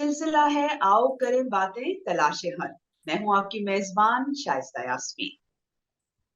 सिलसिला है आओ करें बातें तलाशे हल। मैं हूं आपकी मेजबान शाइस्ता यास्मीन।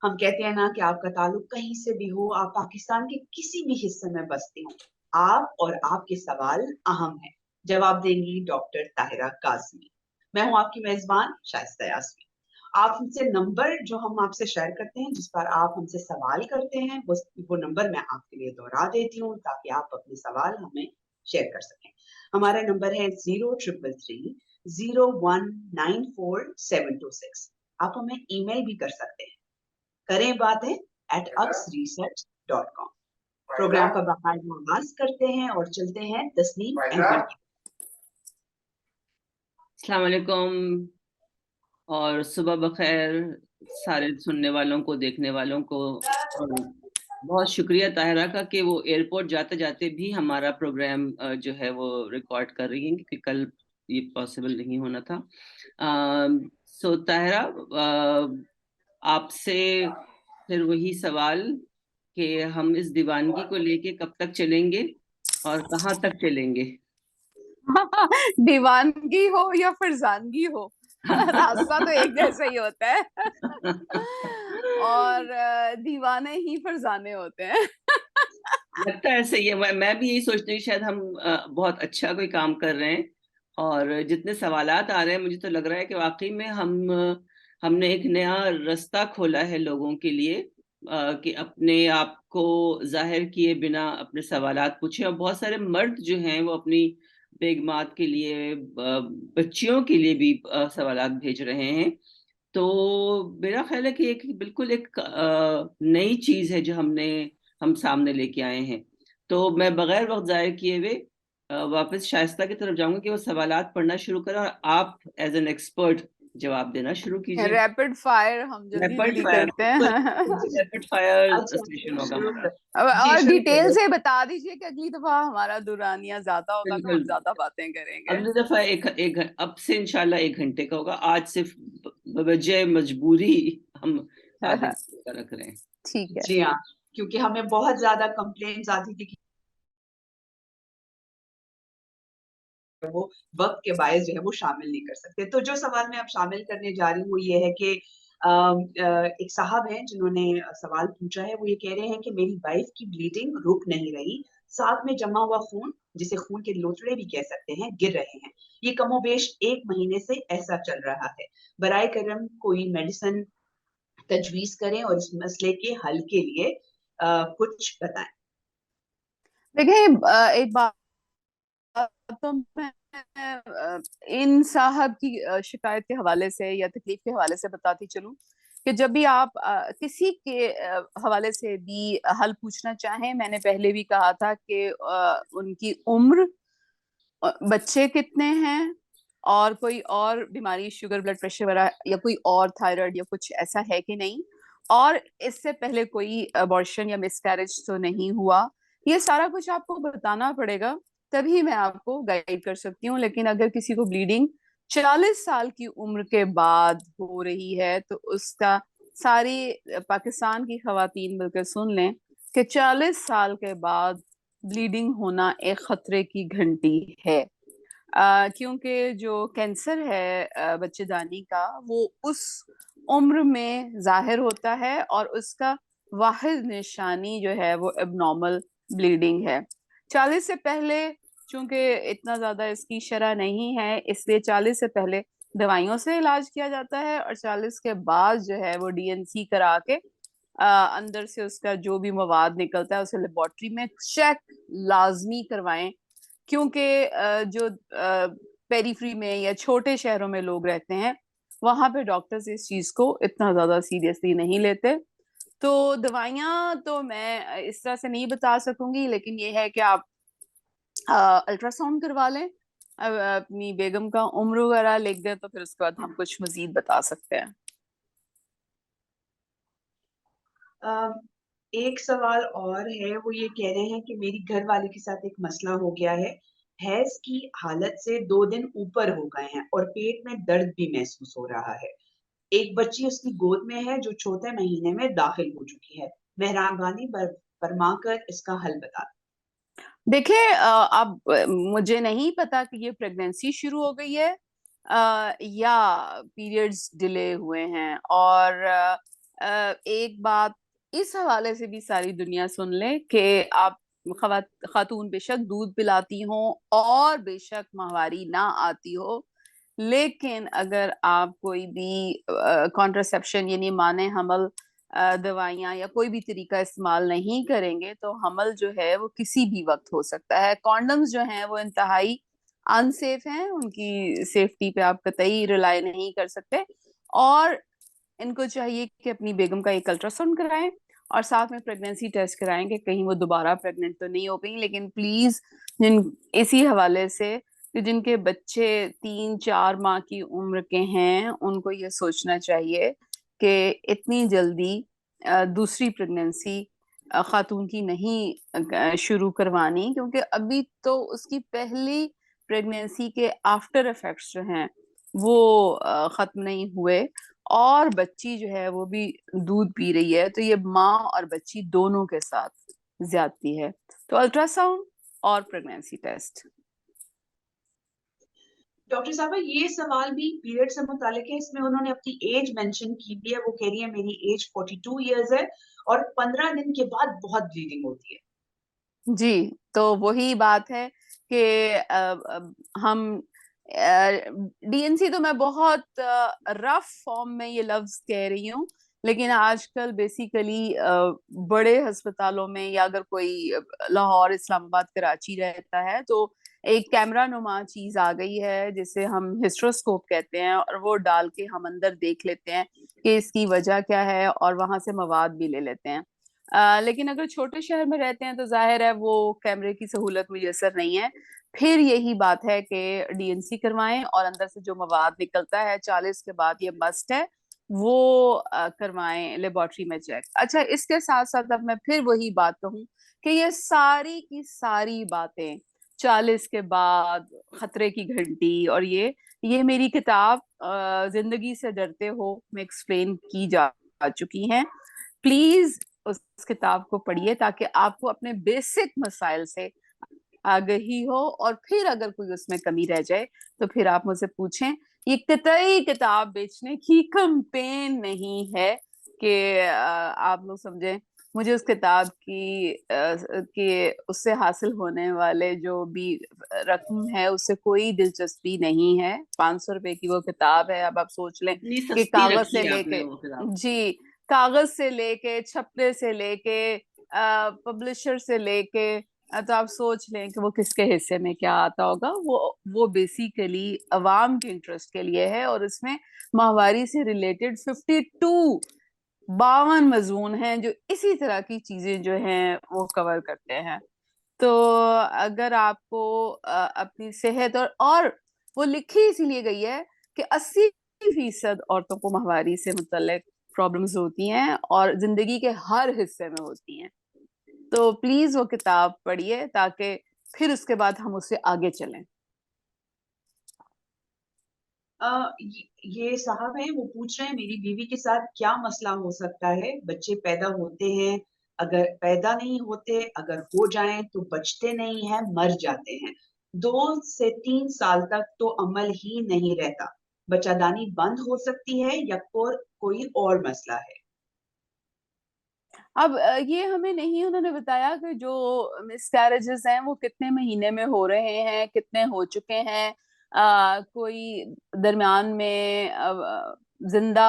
हम कहते हैं ना कि आपका ताल्लुक कहीं से भी हो, आप पाकिस्तान के किसी भी हिस्से में बसते हो, आप और आपके सवाल अहम है। जवाब देंगी डॉक्टर ताहिरा काज़मी। मैं हूं आपकी मेजबान शाइस्ता यास्मीन। आप हमसे नंबर जो हम आपसे शेयर करते हैं, जिस पर आप हमसे सवाल करते हैं, वो नंबर मैं आपके लिए दोहरा देती हूँ ताकि आप अपने सवाल हमें शेयर कर सकें। हमारा नंबर है 03330194 726। आप हमें ईमेल भी कर सकते हैं, करें बातें @uxresearch.com। प्रोग्राम का बाकायदा आगाज करते हैं और चलते हैं तस्नीम अहमद की। अस्सलाम वालेकुम और सुबह बखैर सारे सुनने वालों को, देखने वालों को। और बहुत शुक्रिया ताहिरा का कि वो एयरपोर्ट जाते जाते भी हमारा प्रोग्राम जो है वो रिकॉर्ड कर रही हैं, क्योंकि कल ये पॉसिबल नहीं होना था। सो ताहिरा, आपसे फिर वही सवाल कि हम इस दीवानगी को लेके कब तक चलेंगे और कहाँ तक चलेंगे। दीवानगी हो या फरजानगी हो, रास्ता तो एक जैसा ही होता है। और दीवाने ही फरजाने होते हैं। लगता है सही है। मैं भी यही सोचती हूँ, शायद हम बहुत अच्छा कोई काम कर रहे हैं। और जितने सवालात आ रहे हैं, मुझे तो लग रहा है कि वाकई में हमने एक नया रास्ता खोला है लोगों के लिए, कि अपने आप को जाहिर किए बिना अपने सवालात पूछें। और बहुत सारे मर्द जो हैं वो अपनी बेगमात के लिए, बच्चियों के लिए भी सवालात भेज रहे हैं। तो मेरा ख्याल है कि एक बिल्कुल एक नई चीज है जो हम सामने लेके आए हैं। तो मैं बगैर वक्त जाया किए हुए वापस शाइस्ता की तरफ जाऊंगा कि वो सवालात पढ़ना शुरू करें और आप एज एन एक्सपर्ट जवाब देना शुरू कीजिए। रैपिड फायर हम जल्दी रैपिड जल्दी फायर, करते हैं। रैपिड फायर अच्छा, सेशन होगा शुरू हमारा। कर। जी, और शुरू डिटेल करें। से बता दीजिए कि अगली दफा हमारा दुरानिया ज्यादा होगा तो बिल्कुल। हम ज्यादा बातें करेंगे। अगली दफा अब से इंशाल्लाह 1 घंटे का होगा। आज सिर्फ बवजह मजबूरी हम आधे घंटे का रख रहे हैं। ठीक है। जी हाँ, क्योंकि हमें बहुत ज्यादा कंप्लेंट्स आती थी कि वो वक्त के बायस जो है वो शामिल नहीं कर सकते। तो जो सवाल मैं अब शामिल करने जा रही हूँ वो ये है कि एक साहब हैं जिन्होंने सवाल पूछा है। वो ये कह रहे हैं कि मेरी वाइफ की ब्लीडिंग रुक नहीं रही, साथ में जमा हुआ खून, जिसे खून के लोथड़े भी कह सकते हैं, गिर रहे हैं। ये कमोबेश 1 महीने से ऐसा चल रहा है। बराए करम कोई मेडिसिन तजवीज करें और इस मसले के हल के लिए कुछ बताएं। देखिए, एक बात तो मैं इन साहब की शिकायत के हवाले से या तकलीफ के हवाले से बताती चलूं कि जब भी आप किसी के हवाले से भी हल पूछना चाहें, मैंने पहले भी कहा था कि उनकी उम्र, बच्चे कितने हैं, और कोई और बीमारी, शुगर, ब्लड प्रेशर वगैरह, या कोई और थायराइड या कुछ ऐसा है कि नहीं, और इससे पहले कोई अबॉर्शन या मिसकैरेज तो नहीं हुआ। ये सारा कुछ आपको बताना पड़ेगा, तभी मैं आपको गाइड कर सकती हूँ। लेकिन अगर किसी को ब्लीडिंग 40 साल की उम्र के बाद हो रही है तो उसका, सारी पाकिस्तान की खवातीन मिलकर सुन लें कि 40 साल के बाद ब्लीडिंग होना एक खतरे की घंटी है। क्योंकि जो कैंसर है बच्चेदानी का, वो उस उम्र में जाहिर होता है और उसका वाहिद निशानी जो है वो एबनॉर्मल ब्लीडिंग है। 40 से पहले चूंकि इतना ज्यादा इसकी शरह नहीं है, इसलिए 40 से पहले दवाइयों से इलाज किया जाता है, और 40 के बाद जो है वो डीएनसी करा के अंदर से उसका जो भी मवाद निकलता है उसे लेबोरेटरी में चेक लाजमी करवाएं। क्योंकि जो पेरीफ्री में या छोटे शहरों में लोग रहते हैं, वहां पे डॉक्टर्स इस चीज को इतना ज्यादा सीरियसली नहीं लेते। तो दवाइयां तो मैं इस तरह से नहीं बता सकूंगी, लेकिन ये है कि आप अल्ट्रासाउंड करवा लें, अपनी बेगम का उम्र वगैरह लिख दें, तो फिर उसके बाद हम कुछ मजीद बता सकते हैं। एक सवाल और है। वो ये कह रहे हैं कि मेरी घर वाले के साथ एक मसला हो गया है। हैज की हालत से 2 दिन ऊपर हो गए हैं और पेट में दर्द भी महसूस हो रहा है। एक बच्ची उसकी गोद में है जो चौथे महीने में दाखिल हो चुकी है। मेहरबानी फरमा कर इसका हल बता। देखिए अब मुझे नहीं पता कि ये प्रेगनेंसी शुरू हो गई है या पीरियड्स डिले हुए हैं। और एक बात इस हवाले से भी सारी दुनिया सुन ले कि आप खातून बेशक दूध पिलाती हो और बेशक माहवारी ना आती हो, लेकिन अगर आप कोई भी कॉन्ट्रासेप्शन यानी माने हमल दवाइयाँ या कोई भी तरीका इस्तेमाल नहीं करेंगे तो हमल जो है वो किसी भी वक्त हो सकता है। कॉन्डम्स जो हैं वो इंतहाई अनसेफ हैं, उनकी सेफ्टी पे आप कतई रिलाई नहीं कर सकते। और इनको चाहिए कि अपनी बेगम का एक अल्ट्रासाउंड कराएं और साथ में प्रेगनेंसी टेस्ट कराएं कि कहीं वो दोबारा प्रेग्नेंट तो नहीं हो गई। लेकिन प्लीज जिन इसी हवाले से कि जिनके बच्चे 3-4 माह की उम्र के हैं उनको ये सोचना चाहिए कि इतनी जल्दी दूसरी प्रेगनेंसी खातून की नहीं शुरू करवानी, क्योंकि अभी तो उसकी पहली प्रेगनेंसी के आफ्टर इफेक्ट्स जो हैं वो खत्म नहीं हुए और बच्ची जो है वो भी दूध पी रही है, तो ये माँ और बच्ची दोनों के साथ ज्यादती है। तो अल्ट्रासाउंड और प्रेगनेंसी टेस्ट। डॉक्टर साहब ये सवाल भी पीरियड से मुतालिक है, इसमें उन्होंने अपनी एज मेंशन की भी है। वो कह रही है मेरी एज 42 इयर्स है और 15 दिन के बाद बहुत ब्लीडिंग होती है। जी, तो वही बात है कि हम डीएनसी तो मैं बहुत रफ फॉर्म में ये लफ्ज कह रही हूँ, लेकिन आजकल बेसिकली बड़े अस्पतालों में या अगर कोई लाहौर, इस्लामाबाद, कराची रहता है तो एक कैमरा नुमा चीज आ गई है जिसे हम हिस्ट्रोस्कोप कहते हैं, और वो डाल के हम अंदर देख लेते हैं कि इसकी वजह क्या है और वहां से मवाद भी ले लेते हैं। लेकिन अगर छोटे शहर में रहते हैं तो जाहिर है वो कैमरे की सहूलत मुयसर नहीं है। फिर यही बात है कि डीएनसी करवाएं और अंदर से जो मवाद निकलता है 40 के बाद ये मस्ट है वो करवाएं लेबोरेटरी में चेक। अच्छा, इसके साथ साथ अब मैं फिर वही बात कहूं कि ये सारी की सारी बातें 40 के बाद खतरे की घंटी और ये मेरी किताब जिंदगी से डरते हो में एक्सप्लेन की जा चुकी हैं। प्लीज उस किताब को पढ़िए ताकि आपको अपने बेसिक मसाइल से आगही हो, और फिर अगर कोई उसमें कमी रह जाए तो फिर आप मुझसे पूछें। ये कतई किताब बेचने की कैंपेन नहीं है कि आप लोग समझें। मुझे उस किताब की कि उससे हासिल होने वाले जो भी रकम है उससे कोई दिलचस्पी नहीं है। 500 रुपए की वो किताब है। अब आप सोच लें इतनी कि सस्ती कागज रखी से है आपने लेके, वो किताब। जी, कागज से लेके, छपने से लेके, पब्लिशर से लेके, तो आप सोच लें कि वो किसके हिस्से में क्या आता होगा। वो बेसिकली अवाम के इंटरेस्ट के लिए है और इसमें माहवारी से रिलेटेड 52 मजमून हैं जो इसी तरह की चीजें जो हैं वो कवर करते हैं। तो अगर आपको अपनी सेहत और वो लिखी इसीलिए गई है कि 80% औरतों को माहवारी से मुतल्लिक प्रॉब्लम्स होती हैं और जिंदगी के हर हिस्से में होती हैं। तो प्लीज वो किताब पढ़िए ताकि फिर उसके बाद हम उससे आगे चलें। ये साहब हैं, वो पूछ रहे हैं मेरी बीवी के साथ क्या मसला हो सकता है। बच्चे पैदा होते हैं, अगर पैदा नहीं होते, अगर हो जाएं तो बचते नहीं हैं, मर जाते हैं। 2 से 3 साल तक तो अमल ही नहीं रहता। बच्चादानी बंद हो सकती है या कोई और मसला है। अब ये हमें नहीं उन्होंने बताया कि जो मिसकैरेजेस हैं वो कितने महीने में हो रहे हैं, कितने हो चुके हैं, कोई दरमियान में जिंदा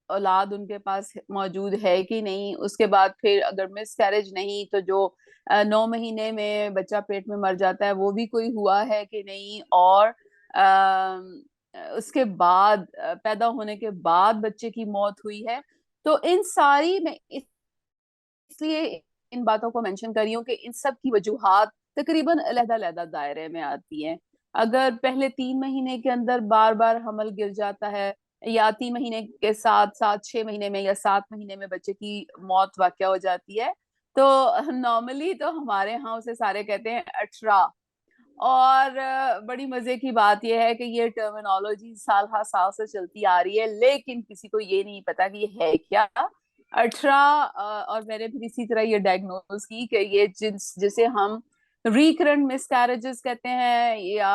औलाद उनके पास मौजूद है कि नहीं। उसके बाद फिर अगर मिसकैरेज नहीं तो जो 9 महीने में बच्चा पेट में मर जाता है वो भी कोई हुआ है कि नहीं। और उसके बाद पैदा होने के बाद बच्चे की मौत हुई है। तो इन सारी में इसलिए इन बातों को मेंशन कर रही हूँ कि इन सब की वजूहात तकरीबन अलग-अलग दायरे में आती हैं। अगर पहले 3 महीने के अंदर बार बार हमल गिर जाता है, या 3 महीने के साथ साथ 6 महीने में या 7 महीने में बच्चे की मौत वाकया हो जाती है, तो नॉर्मली तो हमारे यहाँ उसे सारे कहते हैं अठरा। और बड़ी मजे की बात यह है कि ये टर्मिनोलॉजी साल हर साल से चलती आ रही है, लेकिन किसी को ये नहीं पता कि ये है क्या अठरा। और मैंने फिर इसी तरह ये डायग्नोज की कि ये जिसे हम रिकरेंट मिसकैरेजेस कहते हैं या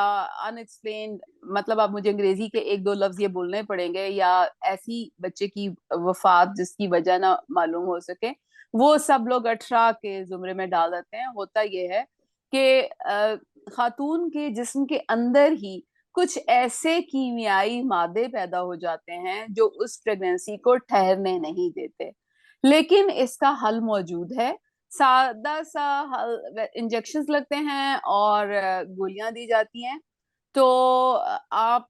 अनएक्सप्लेन्ड, मतलब आप मुझे अंग्रेजी के एक दो लफ्ज ये बोलने पड़ेंगे, या ऐसी बच्चे की वफात जिसकी वजह ना मालूम हो सके, वो सब लोग 18 के जुमरे में डाल देते हैं। होता ये है कि खातून के जिस्म के अंदर ही कुछ ऐसे कीमियाई मादे पैदा हो जाते हैं जो उस प्रेगनेंसी को ठहरने नहीं देते, लेकिन इसका हल मौजूद है। सादा सा हल, इंजेक्शंस लगते हैं और गोलियां दी जाती हैं। तो आप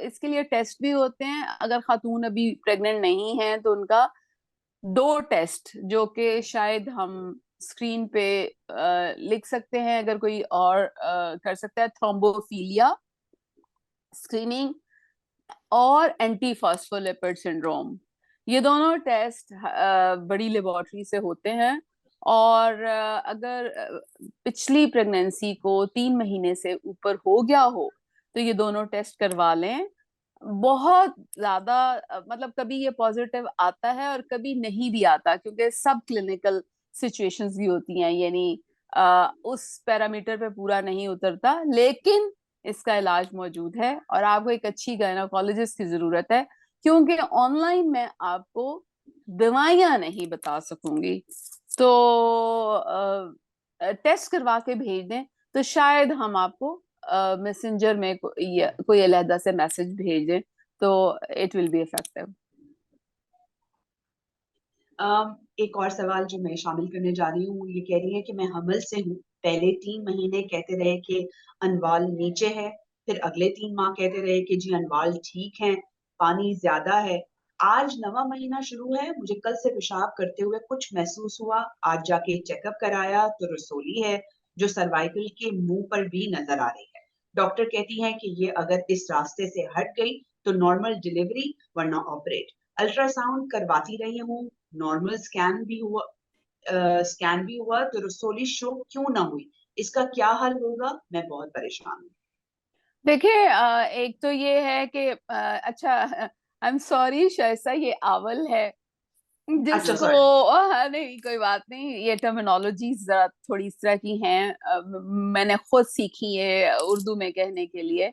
इसके लिए टेस्ट भी होते हैं। अगर खातून अभी प्रेग्नेंट नहीं है तो उनका दो टेस्ट, जो कि शायद हम स्क्रीन पे लिख सकते हैं, अगर कोई और कर सकता है, थ्रोम्बोफीलिया स्क्रीनिंग और एंटी फॉस्फोलिपिड सिंड्रोम। ये दोनों टेस्ट बड़ी लेबोरेटरी से होते हैं। और अगर पिछली प्रेगनेंसी को 3 महीने से ऊपर हो गया हो तो ये दोनों टेस्ट करवा लें। बहुत ज्यादा मतलब कभी ये पॉजिटिव आता है और कभी नहीं भी आता, क्योंकि सब क्लिनिकल सिचुएशंस भी होती हैं, यानी उस पैरामीटर पे पूरा नहीं उतरता, लेकिन इसका इलाज मौजूद है। और आपको एक अच्छी गायनोकोलॉजिस्ट की जरूरत है, क्योंकि ऑनलाइन मैं आपको दवाइयां नहीं बता सकूंगी। तो टेस्ट करवा के भेज दें तो शायद हम आपको मैसेंजर में कोई अलहदा से मैसेज भेज दें, तो इट विल बी इफेक्टिव। एक और सवाल जो मैं शामिल करने जा रही हूँ, ये कह रही है कि मैं हमल से हूँ। पहले 3 महीने कहते रहे कि अनवाल नीचे है, फिर अगले 3 माह कहते रहे कि जी अनवाल ठीक है, पानी ज्यादा है। आज 9वां महीना शुरू है, मुझे कल से पेशाब करते हुए कुछ महसूस हुआ। आज जाके चेकअप कराया तो रसोली है जो सर्वाइकल के मुंह पर भी नजर आ रही है। डॉक्टर कहती है कि ये अगर इस रास्ते से हट गई तो नॉर्मल डिलीवरी वरना ऑपरेट। अल्ट्रासाउंड करवाती रही हूँ, नॉर्मल स्कैन भी हुआ तो रसोली शो क्यों ना हुई? इसका क्या हल होगा? मैं बहुत परेशान हूँ। देखिए, एक तो ये है कि अच्छा, आई एम सॉरी शायसा, ये आवल है अच्छा जिसको सॉरी। नहीं कोई बात नहीं, ये टर्मिनोलॉजी जरा थोड़ी इस तरह की हैं। मैंने खुद सीखी है उर्दू में कहने के लिए।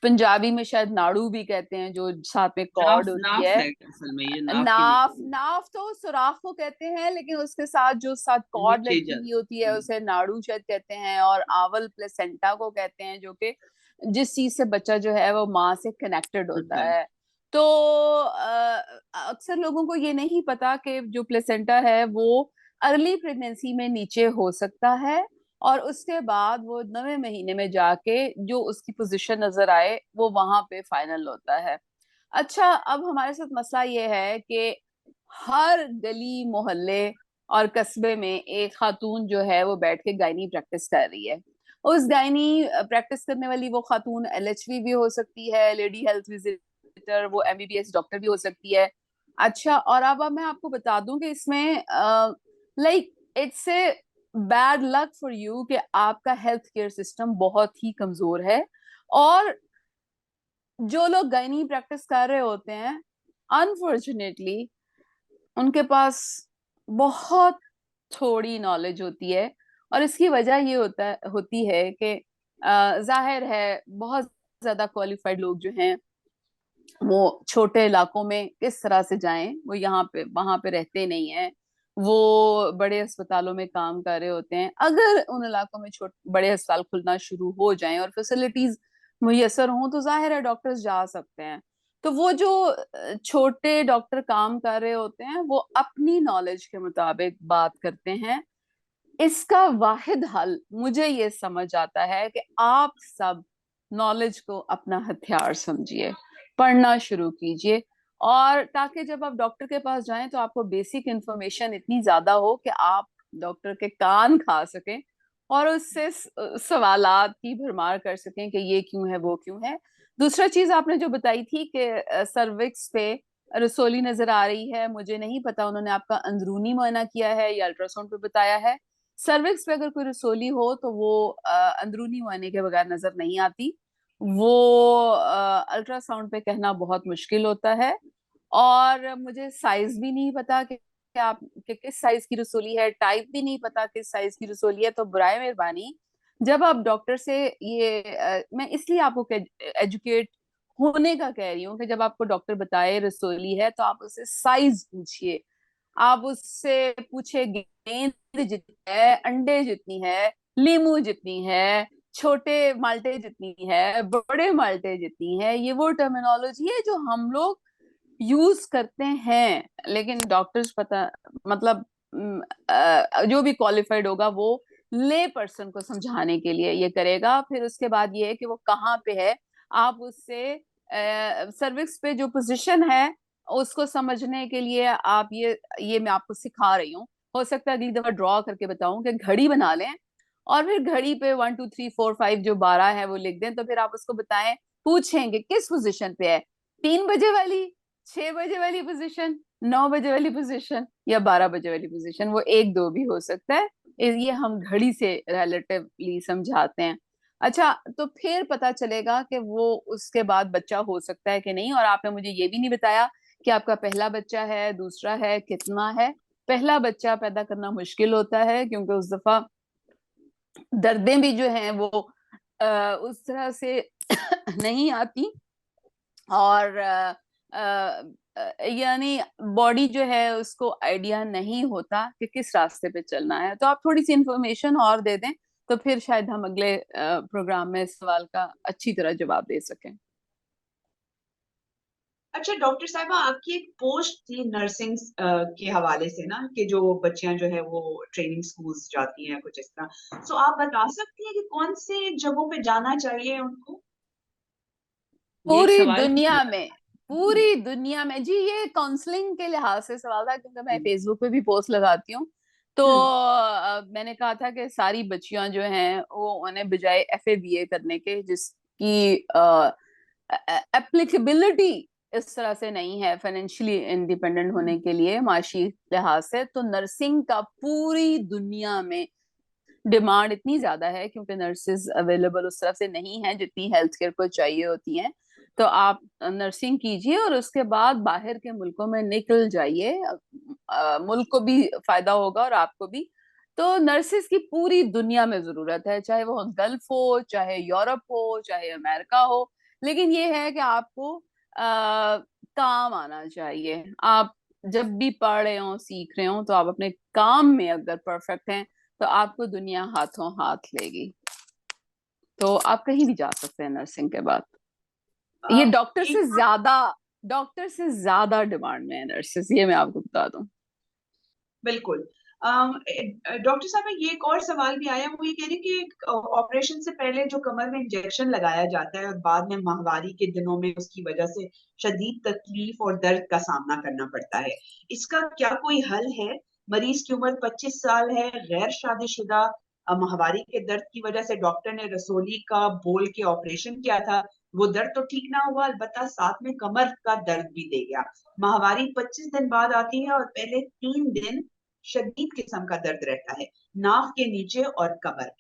पंजाबी में शायद नाड़ू भी कहते हैं, जो साथ में नाफ कॉर्ड होती नाफ है। है असल में, ये नाफ की नाफ, बीमारी नाफ तो सुराख को कहते हैं, लेकिन उसके साथ जो साथ है, कॉर्ड नीचे लटकी जा। हुई होती है उसे नाड़ू शायद कहते हैं। और आवल प्लेसेंटा को कहते हैं, जो कि जिस चीज से बच्चा जो है वो माँ से कनेक्टेड होता है। तो अक्सर लोगों को ये नहीं पता कि जो प्लेसेंटा है वो अर्ली प्रेगनेंसी में नीचे हो सकता है, और उसके बाद वो 9वें महीने में जाके जो उसकी पोजीशन नजर आए वो वहां पे फाइनल होता है। अच्छा, अब हमारे साथ मसला ये है कि हर गली मोहल्ले और कस्बे में एक खातून जो है वो बैठ के गायनी प्रैक्टिस कर रही है। उस गायनी प्रैक्टिस करने वाली वो खातून एलएचवी भी हो सकती है, लेडी हेल्थ विजिटर, वो एमबीबीएस डॉक्टर भी हो सकती है। अच्छा, और अब मैं आपको बता दूं कि इसमें like it's a bad luck for you कि आपका हेल्थ केयर सिस्टम बहुत ही कमजोर है। और जो लोग गायनी प्रैक्टिस कर रहे होते हैं, अनफॉर्चुनेटली उनके पास बहुत थोड़ी नॉलेज होती है। और इसकी वजह ये होती है कि जाहिर है बहुत ज्यादा क्वालिफाइड लोग जो हैं वो छोटे इलाकों में किस तरह से जाएं, वो यहाँ पे वहां पे रहते नहीं हैं, वो बड़े अस्पतालों में काम कर रहे होते हैं। अगर उन इलाकों में बड़े अस्पताल खुलना शुरू हो जाएं और फैसिलिटीज मुयसर हों तो जाहिर है डॉक्टर्स जा सकते हैं। तो वो जो छोटे डॉक्टर काम कर रहे होते हैं वो अपनी नॉलेज के मुताबिक बात करते हैं। इसका वाहिद हल मुझे ये समझ आता है कि आप सब नॉलेज को अपना हथियार समझिए, पढ़ना शुरू कीजिए, और ताकि जब आप डॉक्टर के पास जाएं तो आपको बेसिक इंफॉर्मेशन इतनी ज्यादा हो कि आप डॉक्टर के कान खा सकें और उससे सवालात की भरमार कर सकें कि ये क्यों है वो क्यों है। दूसरा चीज आपने जो बताई थी कि सर्विक्स पे रसोली नजर आ रही है, मुझे नहीं पता उन्होंने आपका अंदरूनी मुआयना किया है या अल्ट्रासाउंड पे बताया है। सर्विक्स पे अगर कोई रसोली हो तो वो अंदरूनी मुआयने के बगैर नजर नहीं आती, वो अल्ट्रासाउंड पे कहना बहुत मुश्किल होता है। और मुझे साइज भी नहीं पता कि आप कि किस साइज की रसोली है, टाइप भी नहीं पता किस साइज की रसोली है, तो बुराए मेहरबानी जब आप डॉक्टर से ये मैं इसलिए आपको एजुकेट होने का कह रही हूँ कि जब आपको डॉक्टर बताए रसोली है तो आप उससे साइज पूछिए। आप उससे पूछे गेंद जितनी है, अंडे जितनी है, लीमू जितनी है, छोटे माल्टे जितनी है, बड़े माल्टे जितनी है। ये वो टर्मिनोलॉजी है जो हम लोग यूज करते हैं, लेकिन डॉक्टर्स पता मतलब जो भी क्वालिफाइड होगा वो ले पर्सन को समझाने के लिए ये करेगा। फिर उसके बाद ये है कि वो कहाँ पे है, आप उससे सर्विक्स पे जो पोजीशन है उसको समझने के लिए आप ये मैं आपको सिखा रही हूँ। हो सकता है अगली दफा ड्रॉ करके बताऊं कि घड़ी बना लें और फिर घड़ी पे 1 2 3 4 5 जो 12 है वो लिख दें, तो फिर आप उसको बताएं, पूछेंगे किस पोजीशन पे है, 3 बजे वाली, 6 बजे वाली पोजीशन, 9 बजे वाली पोजीशन या 12 बजे वाली पोजीशन। वो एक दो भी हो सकता है, ये हम घड़ी से रिलेटिवली समझाते हैं। अच्छा, तो फिर पता चलेगा कि वो उसके बाद बच्चा हो सकता है कि नहीं। और आपने मुझे ये भी नहीं बताया कि आपका पहला बच्चा है, दूसरा है, कितना है। पहला बच्चा पैदा करना मुश्किल होता है क्योंकि उस दफा दर्दें भी जो हैं वो उस तरह से नहीं आती, और यानी बॉडी जो है उसको आइडिया नहीं होता कि किस रास्ते पे चलना है। तो आप थोड़ी सी इंफॉर्मेशन और दे दें तो फिर शायद हम अगले प्रोग्राम में इस सवाल का अच्छी तरह जवाब दे सकें। अच्छा डॉक्टर साहिबा, आपकी एक पोस्ट थी नर्सिंग के हवाले से ना, कि जो बच्चियां जो है वो ट्रेनिंग स्कूल्स जाती हैं कुछ इस तरह। सो आप बता सकती हैं कि कौन से जगहों पे जाना चाहिए उनको? ये एक पूरी सवाल दुनिया में, जी। पूरी दुनिया में जी। ये काउंसलिंग के लिहाज से सवाल था क्योंकि मैं फेसबुक पे भी पोस्ट लगाती हूँ। तो हम्म। मैंने कहा था कि सारी बच्चियां जो हैं वो उन्हें बजाय FA BA करने के, जिसकी एप्लीकेबिलिटी इस तरह से नहीं है फाइनेंशियली इंडिपेंडेंट होने के लिए माशी लिहाज से, तो नर्सिंग का पूरी दुनिया में डिमांड इतनी ज्यादा है क्योंकि नर्सेज अवेलेबल उस तरफ से नहीं है जितनी हेल्थ केयर को चाहिए होती हैं। तो आप नर्सिंग कीजिए और उसके बाद बाहर के मुल्कों में निकल जाइए। मुल्क को भी फायदा होगा और आपको भी। तो नर्सेज की पूरी दुनिया में जरूरत है, चाहे वो गल्फ हो, चाहे यूरोप हो, चाहे अमेरिका हो। लेकिन ये है कि आपको काम आना चाहिए। आप जब भी पढ़ रहे हो, सीख रहे हो, तो आप अपने काम में अगर परफेक्ट हैं तो आपको दुनिया हाथों हाथ लेगी। तो आप कहीं भी जा सकते हैं नर्सिंग के बाद। ये एक डॉक्टर से ज्यादा डिमांड में है नर्सेस, ये मैं आपको बता दूं। बिल्कुल। डॉक्टर साहब, ये एक और सवाल भी आया, वो ये कह रही कि ऑपरेशन से पहले जो कमर में इंजेक्शन लगाया जाता है और बाद में माहवारी के दिनों में उसकी वजह से शदीद तकलीफ और दर्द का सामना करना पड़ता है, इसका क्या कोई हल है? मरीज की उम्र 25 साल है, गैर शादीशुदा, माहवारी के दर्द की वजह से डॉक्टर ने रसोली का बोल के ऑपरेशन किया था। वो दर्द तो ठीक ना हुआ, अलबत्ता साथ में कमर का दर्द भी दे गया। माहवारी 25 दिन बाद आती है और पहले 3 दिन शदीद किस्म का दर्द रहता है, नाक के नीचे और कमर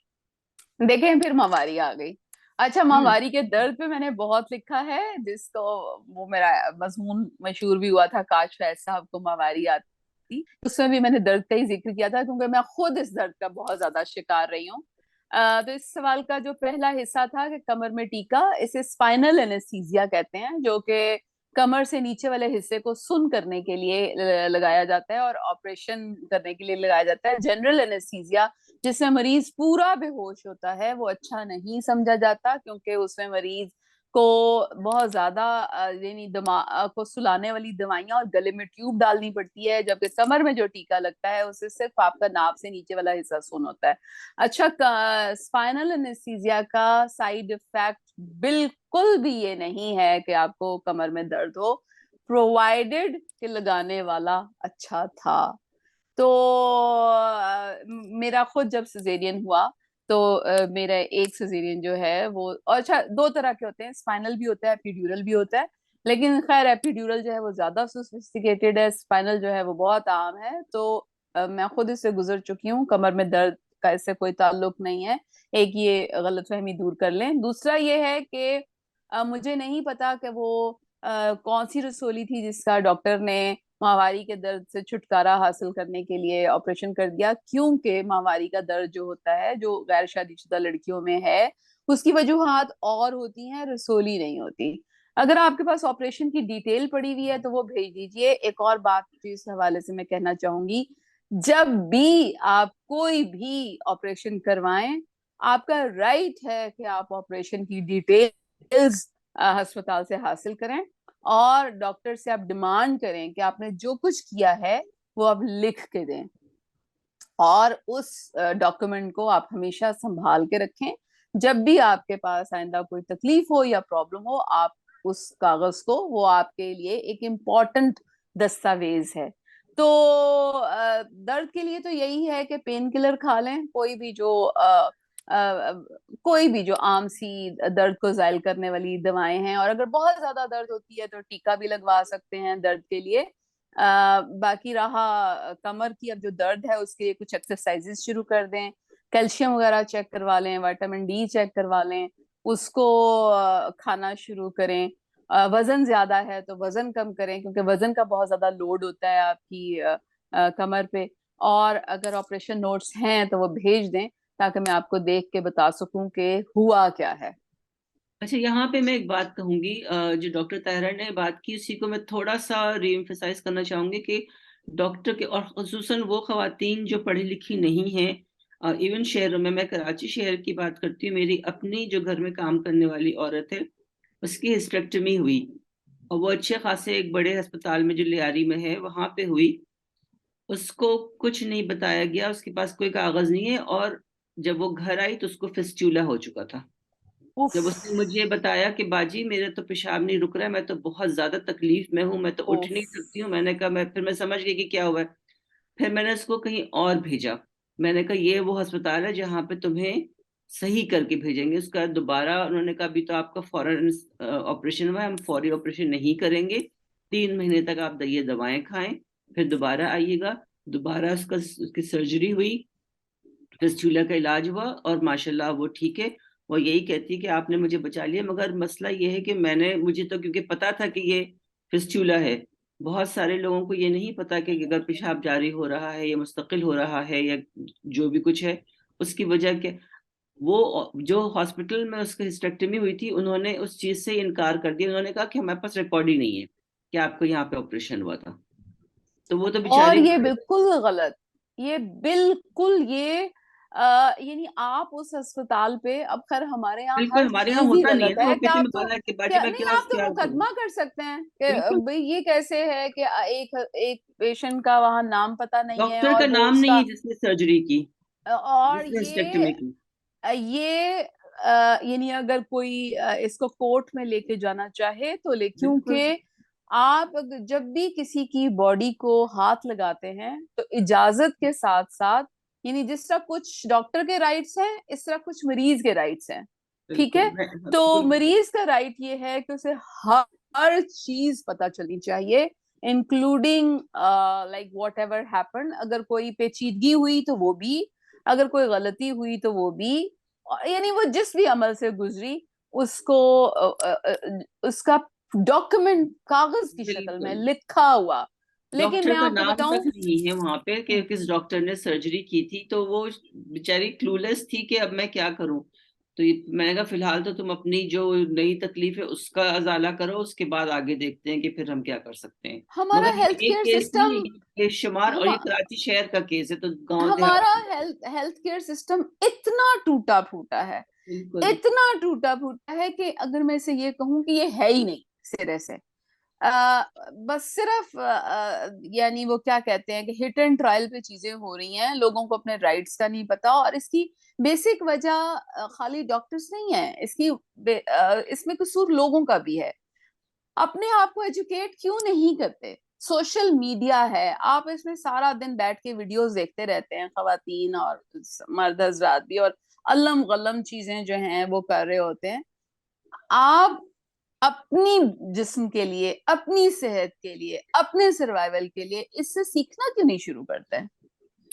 देखें, फिर माहवारी आ गई। अच्छा, में। माहवारी के दर्द पे मैंने बहुत लिखा है, जिसको वो मेरा मजमून मशहूर भी हुआ था, काश फैज साहब को माहवारी आती। उसमें भी मैंने दर्द का ही जिक्र किया था क्योंकि मैं खुद इस दर्द का बहुत ज्यादा शिकार रही हूँ। तो इस सवाल का जो पहला हिस्सा था कि कमर में टीका, इसे स्पाइनल एनेस्थीसिया कहते हैं, जो कि कमर से नीचे वाले हिस्से को सुन करने के लिए लगाया जाता है और ऑपरेशन करने के लिए लगाया जाता है। जनरल एनेस्थीसिया, जिसमें मरीज पूरा बेहोश होता है, वो अच्छा नहीं समझा जाता क्योंकि उसमें मरीज को बहुत ज्यादा यानी दिमाग को सुलाने वाली दवाइयां और गले में ट्यूब डालनी पड़ती है, जबकि कमर में जो टीका लगता है उससे सिर्फ आपका नाभ से नीचे वाला हिस्सा सुन होता है। अच्छा, स्पाइनल एनेस्थीसिया का साइड इफेक्ट बिल्कुल भी ये नहीं है कि आपको कमर में दर्द हो, प्रोवाइडेड कि लगाने वाला अच्छा था। तो मेरा खुद जब सिजेरियन हुआ तो मेरा एक सिजेरियन जो है वो, और अच्छा, दो तरह के होते हैं, स्पाइनल भी होता है, एपिड्यूरल भी होता है। लेकिन खैर एपिड्यूरल जो है वो ज्यादा सोफिस्टिकेटेड है, स्पाइनल जो है वो बहुत आम है। तो मैं खुद इससे गुजर चुकी हूँ, कमर में दर्द का इससे कोई ताल्लुक नहीं है। एक ये गलतफहमी दूर कर लें। दूसरा ये है कि मुझे नहीं पता कि वो कौन सी रसोली थी जिसका डॉक्टर ने माहवारी के दर्द से छुटकारा हासिल करने के लिए ऑपरेशन कर दिया, क्योंकि माहवारी का दर्द जो होता है, जो गैर शादीशुदा लड़कियों में है, उसकी वजूहात और होती हैं, रसोली नहीं होती। अगर आपके पास ऑपरेशन की डिटेल पड़ी हुई है तो वो भेज दीजिए। एक और बात जो इस हवाले से मैं कहना चाहूंगी, जब भी आप कोई भी ऑपरेशन करवाएं, आपका राइट है कि आप ऑपरेशन की डिटेल्स अस्पताल से हासिल करें, और डॉक्टर से आप डिमांड करें कि आपने जो कुछ किया है वो आप लिख के दें, और उस डॉक्यूमेंट को आप हमेशा संभाल के रखें। जब भी आपके पास आइंदा कोई तकलीफ हो या प्रॉब्लम हो, आप उस कागज को, वो आपके लिए एक इम्पोर्टेंट दस्तावेज है। तो दर्द के लिए तो यही है कि पेन किलर खा लें, कोई भी जो आम सी दर्द को जायल करने वाली दवाएं हैं, और अगर बहुत ज्यादा दर्द होती है तो टीका भी लगवा सकते हैं दर्द के लिए। बाकी रहा कमर की, अब जो दर्द है उसके लिए कुछ एक्सरसाइजेस शुरू कर दें, कैल्शियम वगैरह चेक करवा लें, विटामिन डी चेक करवा लें, उसको खाना शुरू करें। वजन ज्यादा है तो वजन कम करें, क्योंकि वजन का बहुत ज्यादा लोड होता है आपकी कमर पे। और अगर ऑपरेशन नोट्स हैं तो वो भेज दें, ताकि मैं आपको देख के बता सकूं कि हुआ क्या है। अच्छा, यहाँ पे मैं एक बात कहूंगी, जो डॉक्टर ताहिरा ने बात की उसी को मैं थोड़ा सा रीएम्फसाइज करना चाहूंगी कि डॉक्टर के, और खुसूसन वो खवातीन जो पढ़ी लिखी नहीं हैं, इवन शहरों में, मैं कराची शहर की बात करती हूँ, मेरी अपनी जो घर में काम करने वाली औरत है उसकी हिस्टेक्टमी हुई, और वो अच्छे खासे एक बड़े अस्पताल में जो लियारी में है वहां पे हुई। उसको कुछ नहीं बताया गया, उसके पास कोई कागज नहीं है, और जब वो घर आई तो उसको फिस्टूला हो चुका था। उफ। जब उसने मुझे बताया कि बाजी मेरे तो पेशाब नहीं रुक रहा है, मैं तो बहुत ज्यादा तकलीफ में हूँ, मैं तो उठ उफ। नहीं सकती हूँ, मैंने कहा, मैं समझ गई कि क्या हुआ है। फिर मैंने उसको कहीं और भेजा। मैंने कहा ये वो अस्पताल है जहाँ पे तुम्हें सही करके भेजेंगे। उसका दोबारा उन्होंने कहा अभी तो आपका फौरन ऑपरेशन हुआ है, हम फौरी ऑपरेशन नहीं करेंगे, 3 महीने तक आप ये दवाएं खाएं, फिर दोबारा आइएगा। दोबारा उसकी सर्जरी हुई, फिस्टूला का इलाज हुआ, और माशाल्लाह वो ठीक है। वो यही कहती है कि आपने मुझे बचा लिया, मगर मसला ये है कि मुझे तो क्योंकि पता था कि ये फिस्टूला है, बहुत सारे लोगों को ये नहीं पता कि अगर पेशाब जारी हो रहा है या मुस्तकिल हो रहा है या जो भी कुछ है, उसकी वजह के वो जो हॉस्पिटल में उसकी हिस्टेक्टमी हुई थी उन्होंने उस चीज से इनकार कर दिया। उन्होंने कहा कि हमारे पास रिकॉर्ड ही नहीं है कि आपको यहाँ पे ऑपरेशन हुआ था। तो वो तो और बेचारी, ये बिल्कुल गलत, ये बिल्कुल ये यानी आप उस अस्पताल पे, अब खैर हमारे यहाँ बिल्कुल हर हमारे यहाँ चीज ही होता नहीं है गलत ना, वो है, कि किसी आप में तो बोला कि बाजी क्या मैं नहीं, क्या आप तो क्या करूँ। मुकदमा कर सकते हैं कि बिल्कुल, भाई ये कैसे है कि एक एक पेशेंट का वहां नाम पता नहीं है, डॉक्टर का और वो नाम नहीं उसका, है जिसने सर्जरी की, और जिसने हिस्टेक्टमी की। ये यानी अगर कोई इसको कोर्ट में लेके जाना चाहे तो ले, बिल्कुल, क्योंकि आप जब भी किसी की बॉडी को हाथ लगाते हैं तो इजाजत के साथ साथ, यानी जिस तरह कुछ डॉक्टर के राइट्स हैं, इस तरह कुछ मरीज के राइट्स हैं। ठीक बिल्कुल है। मैं, तो बिल्कुल, मरीज का राइट ये है कि उसे हर चीज पता चलनी चाहिए, including like what ever happen. अगर कोई पेचीदगी हुई तो वो भी, अगर कोई गलती हुई तो वो भी, यानी वो जिस भी अमल से गुजरी उसको उसका डॉक्यूमेंट कागज की शक्ल में बिल्कुल। लिखा हुआ। लेकिन मैं डॉक्टर का आपको नाम तक बताऊं, नहीं है वहां पे कि किस डॉक्टर ने सर्जरी की थी, तो वो बेचारी क्लूलेस थी कि अब मैं क्या करूं। तो मैंने कहा फिलहाल तो तुम अपनी जो नई तकलीफ है उसका अजाला करो, उसके बाद आगे देखते हैं कि फिर हम क्या कर सकते हैं। हमारा मगर हेल्थ ये एक केयर केस नहीं सिस्टम, है, ये शुमार, और हम ये कराची शहर का केस है, तो गांव देहात हमारा की बात। हेल्थ हेल्थ केयर सिस्टम इतना टूटा फूटा है, बिल्कुल, इतना टूटा फूटा है कि अगर मैं इसे ये कहूं कि ये है ही नहीं सिरे से। बस सिर्फ यानी वो क्या कहते हैं कि हिट एंड ट्रायल पे चीजें हो रही हैं, लोगों को अपने राइट्स का नहीं पता। और इसकी बेसिक वजह खाली डॉक्टर्स नहीं है, इसमें कसूर लोगों का भी है। अपने आप को एजुकेट क्यों नहीं करते? सोशल मीडिया है, आप इसमें सारा दिन बैठ के वीडियोस देखते रहते हैं, खवातीन और मर्द हजरात भी, और अल्लम गल्लम चीजें जो हैं वो कर रहे होते हैं। आप अपनी जिस्म के लिए, अपनी सेहत के लिए, अपने सर्वाइवल के लिए इससे सीखना क्यों नहीं शुरू करते हैं?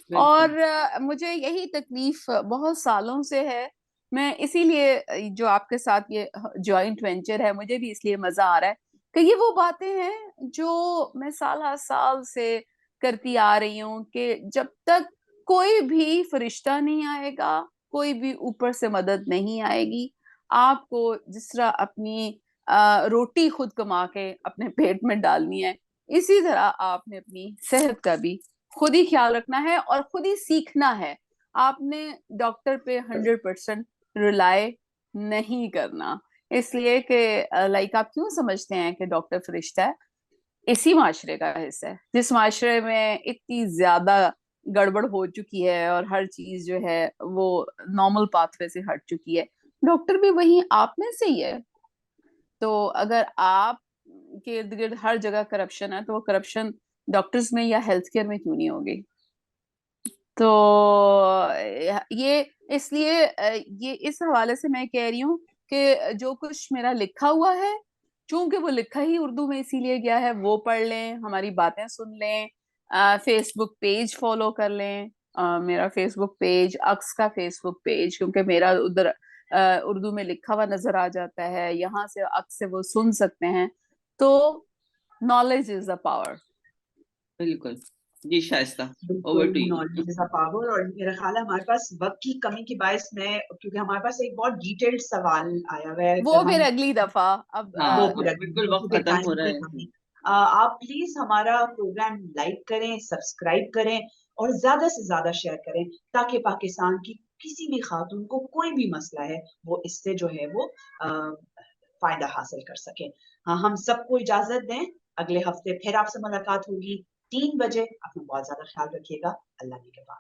बिल्कुल, और मुझे यही तकलीफ बहुत सालों से है। मैं इसीलिए जो आपके साथ ये जॉइंट वेंचर है, मुझे भी इसलिए मजा आ रहा है कि ये वो बातें हैं जो मैं साल हर साल से करती आ रही हूँ कि जब तक कोई भी फरिश्ता नहीं आएगा, कोई भी ऊपर से मदद नहीं आएगी, आपको जिस तरह अपनी रोटी खुद कमा के अपने पेट में डालनी है, इसी तरह आपने अपनी सेहत का भी खुद ही ख्याल रखना है और खुद ही सीखना है। आपने डॉक्टर पे 100% रिलाय नहीं करना, इसलिए कि लाइक आप क्यों समझते हैं कि डॉक्टर फरिश्ता है? इसी माशरे का हिस्सा है जिस माशरे में इतनी ज्यादा गड़बड़ हो चुकी है और हर चीज जो है वो नॉर्मल पाथवे से हट चुकी है। डॉक्टर भी वही आप में से ही है। तो अगर आप के इर्द गिर्द हर जगह करप्शन है तो वो करप्शन डॉक्टर्स में या हेल्थ केयर में क्यों नहीं होगी? तो ये इसलिए ये इस हवाले से मैं कह रही हूँ कि जो कुछ मेरा लिखा हुआ है, चूंकि वो लिखा ही उर्दू में इसीलिए गया है, वो पढ़ लें, हमारी बातें सुन लें, फेसबुक पेज फॉलो कर लें, मेरा फेसबुक पेज, अक्स का फेसबुक पेज, क्योंकि मेरा उधर उर्दू में लिखा हुआ नजर आ जाता है, यहाँ से अक्स से वो सुन सकते हैं। तो नॉलेज इज द पावर। बिल्कुल जी शाइस्ता, ओवर बिल्कुल, to you. Knowledge is a power. और मेरा ख्याल है हमारे पास वक्त की कमी की बायस में, क्योंकि हमारे पास एक बहुत डिटेल्ड सवाल आया हुआ है, वो अगर फिर हम अगली दफा। अब वो हाँ पूरा बिल्कुल, वक्त क्योंकि खत्म हो टाइम रहा की है। कमी। आप प्लीज हमारा प्रोग्राम लाइक करें, सब्सक्राइब करें और ज्यादा से ज्यादा शेयर करें, ताकि पाकिस्तान की किसी भी खातून को कोई भी मसला है वो इससे जो है वो फायदा हासिल कर सके। हाँ, हम सबको इजाजत दें, अगले हफ्ते फिर आपसे मुलाकात होगी 3 बजे। अपना बहुत ज्यादा ख्याल रखिएगा। अल्लाह के बाद।